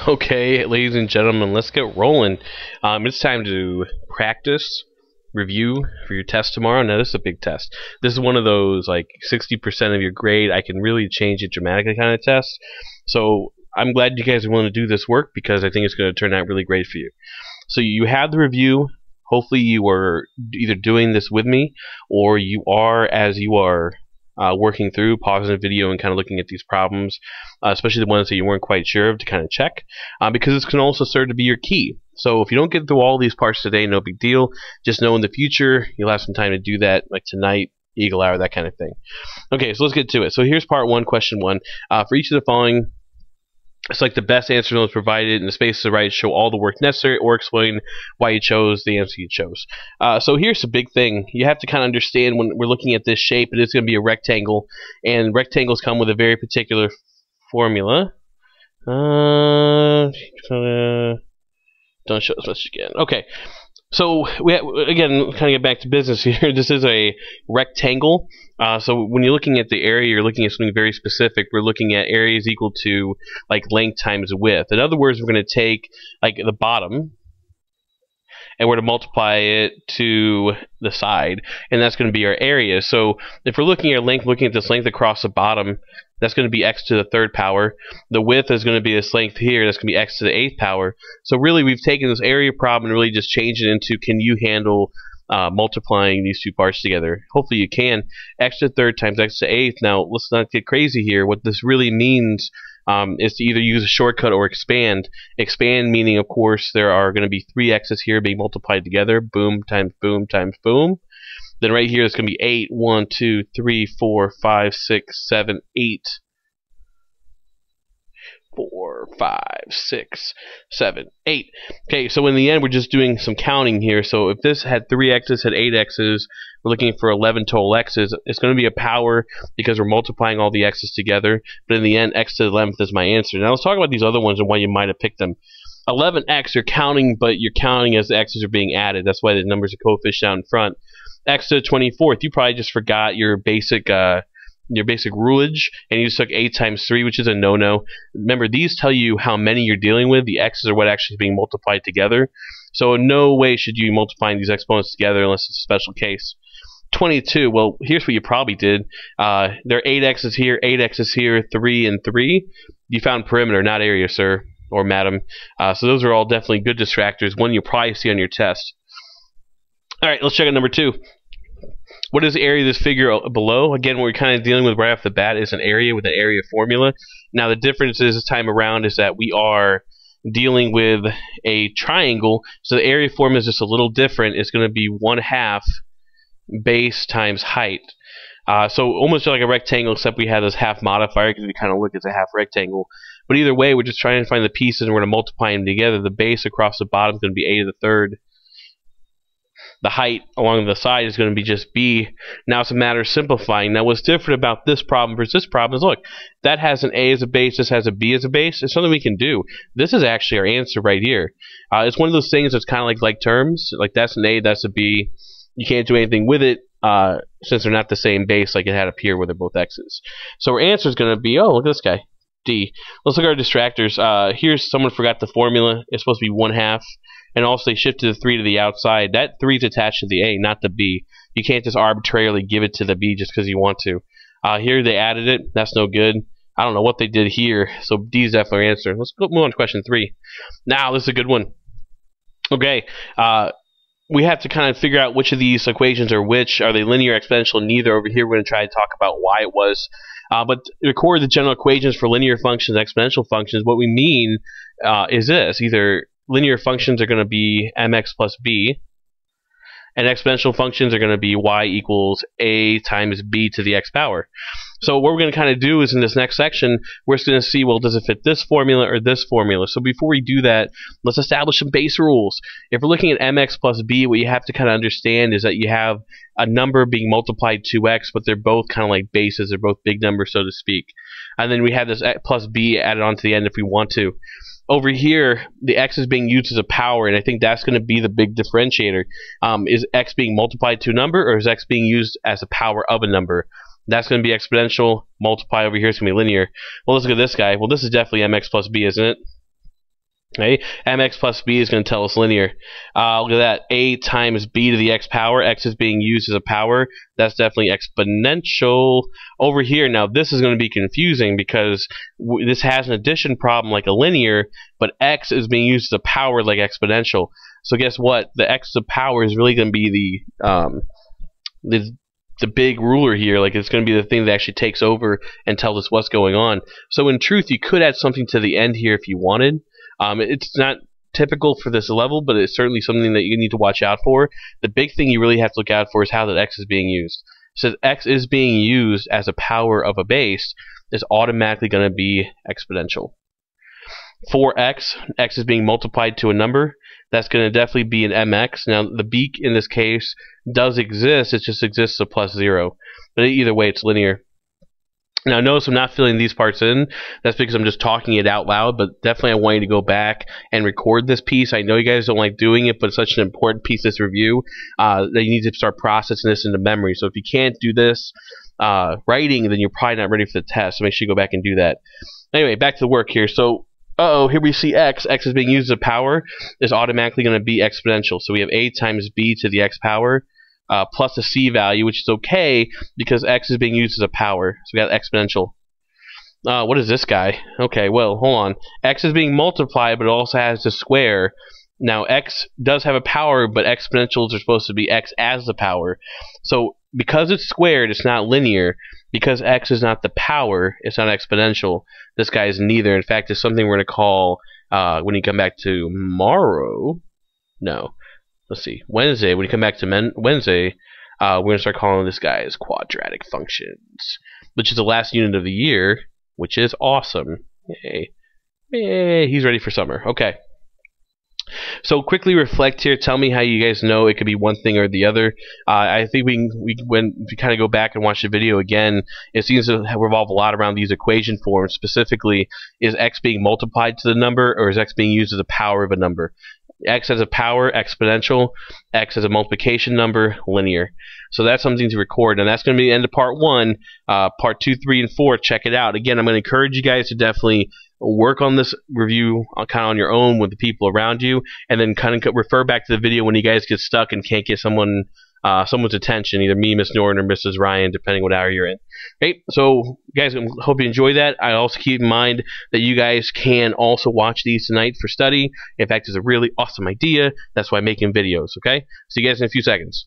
Okay, ladies and gentlemen, let's get rolling. It's time to practice, review for your test tomorrow. Now, this is a big test. This is one of those, like, 60% of your grade, I can really change it dramatically kind of tests. So, I'm glad you guys are willing to do this work because I think it's going to turn out really great for you. So, you have the review. Hopefully, you are either doing this with me or you are, as you are working through, pausing the video and kind of looking at these problems, especially the ones that you weren't quite sure of, to kind of check, because this can also serve to be your key. So if you don't get through all these parts today, no big deal. Just know in the future you'll have some time to do that, like tonight, Eagle Hour, that kind of thing. Okay, so let's get to it. So here's part one, question one. For each of the following, select the best answer notes provided in the space to the right, show all the work necessary, or explain why you chose the answer you chose. So here's the big thing. You have to kind of understand when we're looking at this shape, it is going to be a rectangle, and rectangles come with a very particular formula. Don't show this much again. Okay. So, again, kind of get back to business here. This is a rectangle. So when you're looking at the area, you're looking at something very specific. We're looking at areas equal to, like, length times width. In other words, we're going to take, like, the bottom, and we're going to multiply it to the side, and that's going to be our area. So if we're looking at length, looking at this length across the bottom, that's going to be x to the third power. The width is going to be this length here. That's going to be x to the eighth power. So really, we've taken this area problem and really just changed it into, can you handle multiplying these two parts together? Hopefully you can. X to the third times x to the eighth. Now, let's not get crazy here. What this really means is to either use a shortcut or expand. Expand meaning, of course, there are going to be three x's here being multiplied together. Boom times boom times boom. Then right here it's going to be 8, 1, 2, 3, 4, 5, 6, 7, 8. 4, 5, 6, 7, 8. Okay, so in the end we're just doing some counting here. So if this had 3 x's, had 8 x's, we're looking for 11 total x's. It's going to be a power because we're multiplying all the x's together. But in the end, x to the 11th is my answer. Now let's talk about these other ones and why you might have picked them. 11x, you're counting, but you're counting as the x's are being added. That's why the numbers are coefficient down in front. X to the 24th, you probably just forgot your basic rulage, and you just took 8 times 3, which is a no-no. Remember, these tell you how many you're dealing with. The x's are what actually is being multiplied together. So in no way should you be multiplying these exponents together unless it's a special case. 22, well, here's what you probably did. There are 8 x's here, 8 x's here, 3 and 3. You found perimeter, not area, sir or madam. So those are all definitely good distractors, one you'll probably see on your test. All right, let's check out number 2. What is the area of this figure below? Again, what we're kind of dealing with right off the bat is an area with an area formula. Now, the difference is this time around is that we are dealing with a triangle, so the area formula is just a little different. It's going to be 1/2 base times height. So almost like a rectangle, except we have this half modifier because we kind of look at a half rectangle. But either way, we're just trying to find the pieces and we're going to multiply them together. The base across the bottom is going to be a to the third. The height along the side is going to be just b. Now it's a matter of simplifying. Now what's different about this problem versus this problem is, look, that has an a as a base, this has a b as a base. It's something we can do. This is actually our answer right here. It's one of those things that's kind of like terms. Like that's an a, that's a b. You can't do anything with it since they're not the same base like it had up here where they're both x's. So our answer is going to be, oh, look at this guy, D. Let's look at our distractors. Here's someone forgot the formula. It's supposed to be 1/2. And also they shifted the 3 to the outside. That 3 is attached to the A, not the B. You can't just arbitrarily give it to the B just because you want to. Here they added it. That's no good. I don't know what they did here. So D is definitely our answer. Let's move on to question 3. Now, this is a good one. Okay. We have to kind of figure out which of these equations are which. Are they linear, exponential? Neither. Over here, we're going to try to talk about why it was. But record the general equations for linear functions, exponential functions. What we mean is this. Either linear functions are going to be mx plus b, and exponential functions are going to be y equals a times b to the x power. So what we're going to kind of do is in this next section, we're just going to see, well, does it fit this formula or this formula? So before we do that, let's establish some base rules. If we're looking at mx plus b, what you have to kind of understand is that you have a number being multiplied 2x, but they're both kind of like bases. They're both big numbers, so to speak. And then we have this plus b added on to the end if we want to. Over here, the x is being used as a power, and I think that's going to be the big differentiator. Is x being multiplied to a number, or is x being used as a power of a number? That's going to be exponential. Multiply over here is going to be linear. Well, let's look at this guy. Well, this is definitely mx plus b, isn't it? Okay, mx plus b is going to tell us linear. Look at that, a times b to the x power. X is being used as a power. That's definitely exponential. Over here, now this is going to be confusing because this has an addition problem like a linear, but x is being used as a power like exponential. So guess what? The x to the power is really going to be the big ruler here. Like, it's going to be the thing that actually takes over and tells us what's going on. So in truth, you could add something to the end here if you wanted. It's not typical for this level, but it's certainly something that you need to watch out for. The big thing you really have to look out for is how that x is being used. So if x is being used as a power of a base, is automatically going to be exponential. For x is being multiplied to a number. That's going to definitely be an mx. Now, the b in this case does exist, it just exists at plus 0. But either way, it's linear. Now, notice I'm not filling these parts in. That's because I'm just talking it out loud, but definitely I want you to go back and record this piece. I know you guys don't like doing it, but it's such an important piece of this review that you need to start processing this into memory. So if you can't do this writing, then you're probably not ready for the test. So make sure you go back and do that. Anyway, back to the work here. So, here we see x. X is being used as a power. Is automatically going to be exponential. So we have a times b to the x power. Plus a c value, which is okay because x is being used as a power. So we got exponential. What is this guy? Okay, well, hold on. X is being multiplied, but it also has the square. Now, x does have a power, but exponentials are supposed to be x as the power. So because it's squared, it's not linear. Because x is not the power, it's not exponential. This guy is neither. In fact, it's something we're going to call, when you come back tomorrow, no. Let's see, Wednesday, when you come back to Wednesday, we're going to start calling this guy as quadratic functions, which is the last unit of the year, which is awesome. Yay. Yay, he's ready for summer. Okay. So quickly reflect here. Tell me how you guys know it could be one thing or the other. I think when we kind of go back and watch the video again, it seems to revolve a lot around these equation forms. Specifically, is x being multiplied to the number, or is x being used as a power of a number? X as a power, exponential. X as a multiplication number, linear. So that's something to record, and that's going to be the end of part 1. Part 2, 3, and 4, check it out. Again, I'm going to encourage you guys to definitely work on this review kind of on your own with the people around you, and then kind of refer back to the video when you guys get stuck and can't get someone's attention, either me, Miss Norton, or Mrs. Ryan, depending what hour you're in. Okay, so guys, I hope you enjoy that. I also keep in mind that you guys can also watch these tonight for study. In fact, it's a really awesome idea. That's why I'm making videos, okay? See you guys in a few seconds.